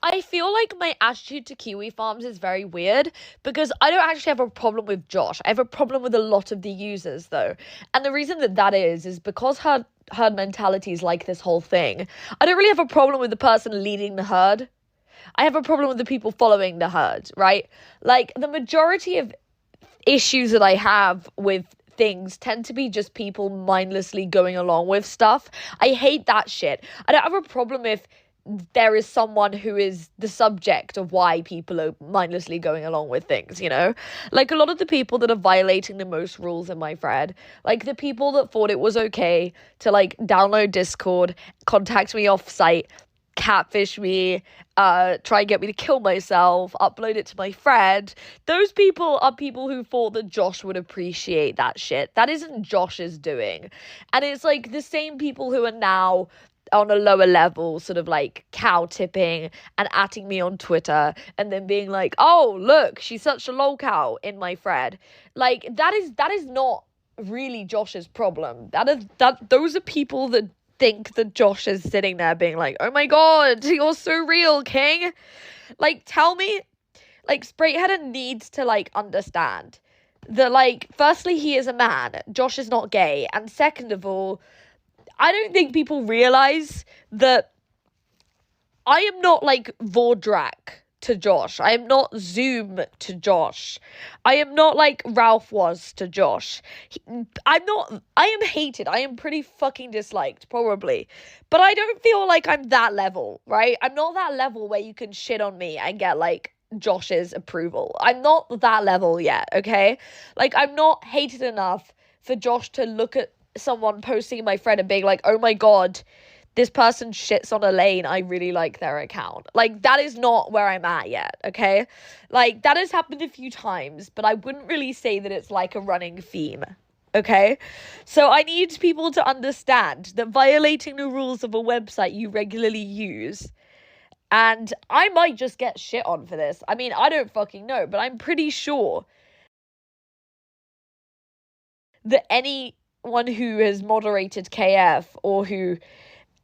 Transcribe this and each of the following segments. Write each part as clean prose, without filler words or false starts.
I feel like my attitude to Kiwi Farms is very weird because I don't actually have a problem with Josh. I have a problem with a lot of the users though. And the reason that is because herd mentality is like this whole thing. I don't really have a problem with the person leading the herd. I have a problem with the people following the herd, right? Like the majority of issues that I have with things tend to be just people mindlessly going along with stuff. I hate that shit. I don't have a problem if there is someone who is the subject of why people are mindlessly going along with things, you know? Like a lot of the people that are violating the most rules in my thread, like the people that thought it was okay to like download Discord, contact me off site, catfish me, try and get me to kill myself, upload it to my thread. Those people are people who thought that Josh would appreciate that shit. That isn't Josh's doing. And it's like the same people who are now on a lower level, sort of like cow tipping and atting me on Twitter and then being like, oh, look, she's such a lol cow in my thread. Like that is not really Josh's problem. Those are people that think that Josh is sitting there being like, oh my god, you're so real, king. Like, tell me, like, Sprateheader needs to, like, understand that, like, firstly, he is a man. Josh is not gay. And second of all, I don't think people realize that I am not, like, Vordrak to Josh. I am not Zoom to Josh. I am not like Ralph was to Josh. I am hated. I am pretty fucking disliked, probably. But I don't feel like I'm that level, right? I'm not that level where you can shit on me and get like Josh's approval. I'm not that level yet, okay? Like, I'm not hated enough for Josh to look at someone posting in my thread and being like, oh my god, this person shits on a lane, I really like their account. Like, that is not where I'm at yet, okay? Like, that has happened a few times, but I wouldn't really say that it's like a running theme, okay? So I need people to understand that violating the rules of a website you regularly use, and I might just get shit on for this. I mean, I don't fucking know, but I'm pretty sure that anyone who has moderated KF or who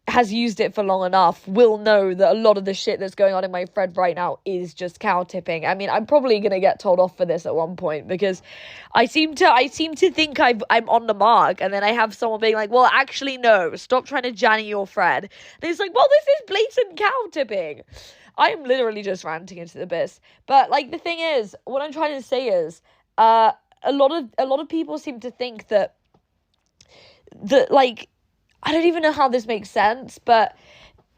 has used it for long enough will know that a lot of the shit that's going on in my thread right now is just cow tipping. I mean, I'm probably gonna get told off for this at one point because I seem to think I'm on the mark, and then I have someone being like, well, actually no, stop trying to janny your thread. And it's like, well, this is blatant cow tipping. I am literally just ranting into the abyss. But like the thing is, what I'm trying to say is, a lot of people seem to think that like, I don't even know how this makes sense, but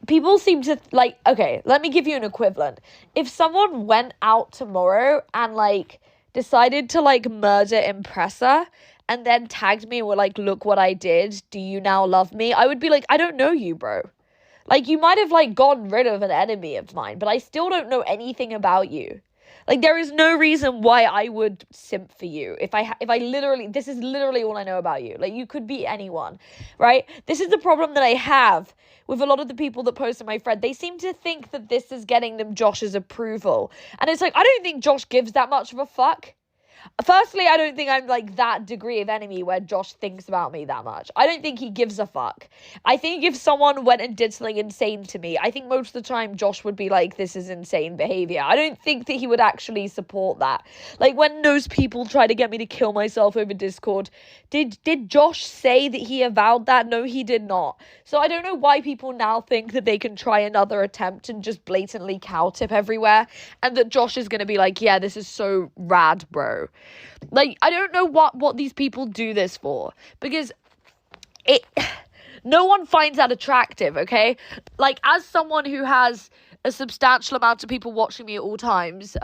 people seem to, like, okay, let me give you an equivalent. If someone went out tomorrow and, like, decided to, like, murder Impressa and then tagged me and were like, look what I did, do you now love me? I would be like, I don't know you, bro. Like, you might have, like, gotten rid of an enemy of mine, but I still don't know anything about you. Like, there is no reason why I would simp for you. If I literally, this is literally all I know about you. Like, you could be anyone, right? This is the problem that I have with a lot of the people that post in my thread. They seem to think that this is getting them Josh's approval. And it's like, I don't think Josh gives that much of a fuck. Firstly, I don't think I'm like that degree of enemy where Josh thinks about me that much. I don't think he gives a fuck. I think if someone went and did something insane to me, I think most of the time Josh would be like, this is insane behavior. I don't think that he would actually support that. Like when those people try to get me to kill myself over Discord, did Josh say that he avowed that? No, he did not. So I don't know why people now think that they can try another attempt and just blatantly cow tip everywhere, and that Josh is going to be like, yeah, this is so rad, bro. Like, I don't know what these people do this for, because no one finds that attractive, okay? Like, as someone who has a substantial amount of people watching me at all times,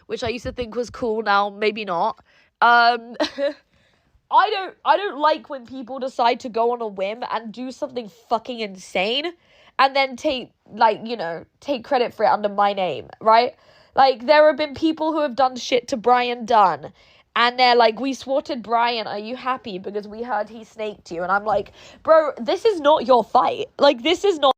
which I used to think was cool, now maybe not, I don't like when people decide to go on a whim and do something fucking insane and then take credit for it under my name, right? Like, there have been people who have done shit to Brian Dunn, and they're like, we swatted Brian, are you happy? Because we heard he snaked you. And I'm like, bro, this is not your fight. Like, this is not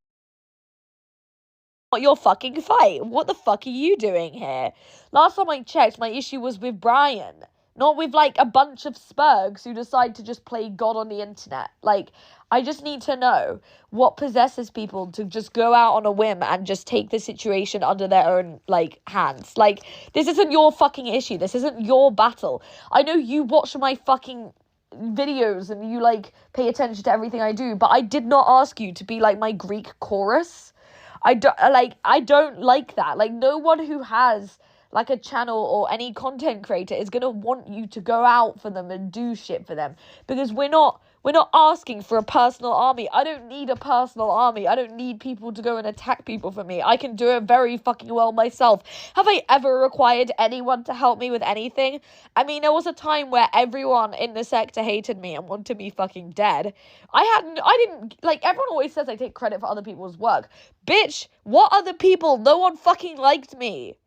your fucking fight. What the fuck are you doing here? Last time I checked, my issue was with Brian. Not with, like, a bunch of spurgs who decide to just play God on the internet. Like, I just need to know what possesses people to just go out on a whim and just take the situation under their own, like, hands. Like, this isn't your fucking issue. This isn't your battle. I know you watch my fucking videos and you, like, pay attention to everything I do, but I did not ask you to be, like, my Greek chorus. I don't like that. Like, no one who has, like, a channel or any content creator is gonna want you to go out for them and do shit for them, because we're not asking for a personal army. I don't need a personal army. I don't need people to go and attack people for me. I can do it very fucking well myself. Have I ever required anyone to help me with anything? I mean, there was a time where everyone in the sector hated me and wanted me fucking dead. I didn't, like, everyone always says I take credit for other people's work. Bitch, what other people? No one fucking liked me.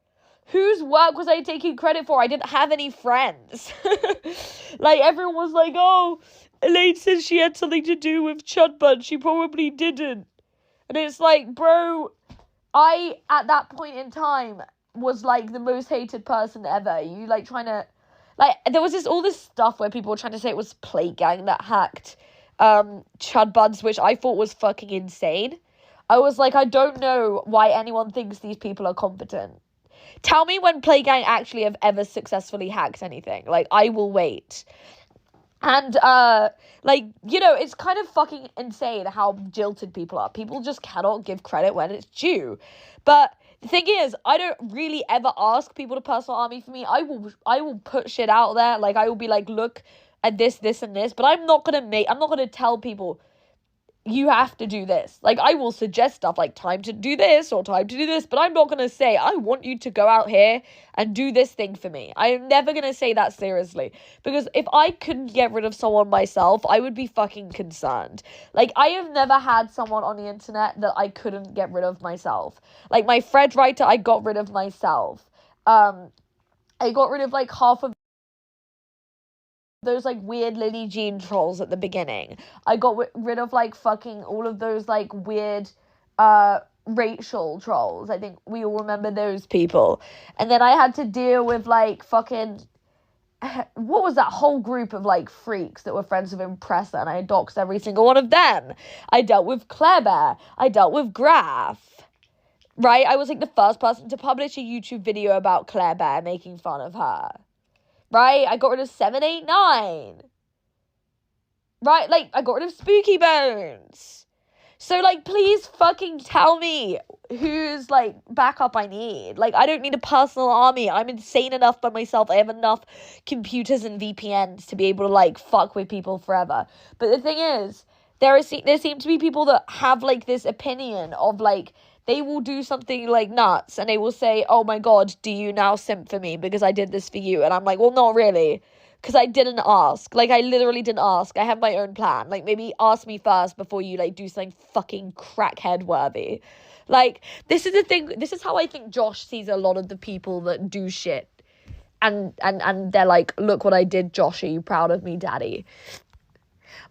Whose work was I taking credit for? I didn't have any friends. Like, everyone was like, oh, Elaine says she had something to do with Chudbud. She probably didn't. And it's like, bro, I, at that point in time, was, like, the most hated person ever. You, like, trying to, like, there was all this stuff where people were trying to say it was Playgang that hacked Chudbuds, which I thought was fucking insane. I was like, I don't know why anyone thinks these people are competent. Tell me when Playgang actually have ever successfully hacked anything. Like, I will wait. And, like, you know, it's kind of fucking insane how jilted people are. People just cannot give credit when it's due. But the thing is, I don't really ever ask people to personal army for me. I will put shit out there. Like, I will be like, look at this, and this. But I'm not gonna tell people, you have to do this. Like, I will suggest stuff like time to do this or time to do this, but I'm not going to say, I want you to go out here and do this thing for me. I am never going to say that seriously, because if I couldn't get rid of someone myself, I would be fucking concerned. Like, I have never had someone on the internet that I couldn't get rid of myself. Like, my Fred writer, I got rid of myself. I got rid of, like, half of those, like, weird Lily Jean trolls at the beginning. I got rid of, like, fucking all of those, like, weird Rachel trolls. I think we all remember those people. And then I had to deal with, like, fucking, what was that whole group of, like, freaks that were friends with Impressa, and I doxed every single one of them. I dealt with Claire Bear. I dealt with Graph. Right? I was, like, the first person to publish a YouTube video about Claire Bear making fun of her. Right? I got rid of 789. Right? Like, I got rid of Spooky Bones. So, like, please fucking tell me whose, like, backup I need. Like, I don't need a personal army. I'm insane enough by myself. I have enough computers and VPNs to be able to, like, fuck with people forever. But the thing is, there seem to be people that have, like, this opinion of, like, they will do something, like, nuts, and they will say, oh my god, do you now simp for me because I did this for you? And I'm like, well, not really, because I didn't ask. Like, I literally didn't ask. I have my own plan. Like, maybe ask me first before you, like, do something fucking crackhead worthy. Like, this is the thing. This is how I think Josh sees a lot of the people that do shit. And they're like, look what I did, Josh. Are you proud of me, daddy?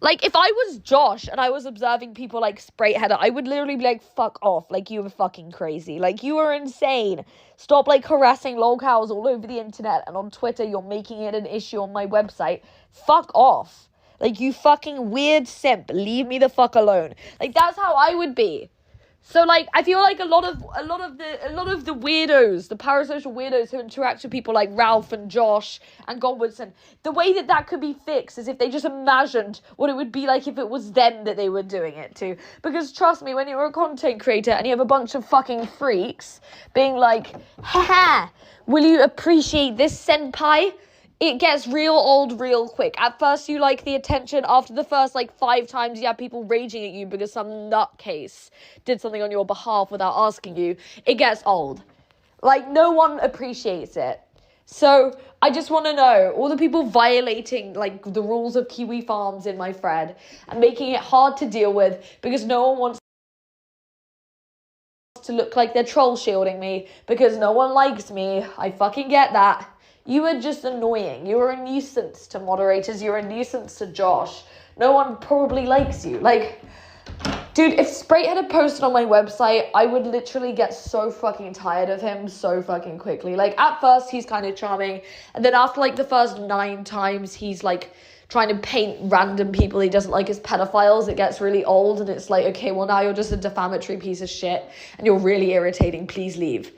Like, if I was Josh and I was observing people like Sprate Header, I would literally be like, fuck off. Like, you were fucking crazy. Like, you are insane. Stop, like, harassing lolcows all over the internet, and on Twitter you're making it an issue on my website. Fuck off. Like, you fucking weird simp. Leave me the fuck alone. Like, that's how I would be. So, like, I feel like a lot of the weirdos, the parasocial weirdos who interact with people like Ralph and Josh and Godwinson, the way that could be fixed is if they just imagined what it would be like if it was them that they were doing it to. Because trust me, when you're a content creator and you have a bunch of fucking freaks being like, haha, will you appreciate this, senpai? It gets real old real quick. At first you like the attention. After the first, like, 5 times you have people raging at you because some nutcase did something on your behalf without asking you, it gets old. Like, no one appreciates it. So I just want to know, all the people violating, like, the rules of Kiwi Farms in my thread and making it hard to deal with because no one wants to look like they're troll shielding me because no one likes me. I fucking get that. You are just annoying. You are a nuisance to moderators. You're a nuisance to Josh. No one probably likes you. Like, Dude, if Sprate had posted on my website, I would literally get so fucking tired of him so fucking quickly. Like, at first, he's kind of charming, and then after, like, the first 9 times he's, like, trying to paint random people he doesn't like as pedophiles, it gets really old, and it's like, okay, well, now you're just a defamatory piece of shit, and you're really irritating, please leave.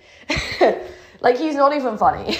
Like, he's not even funny.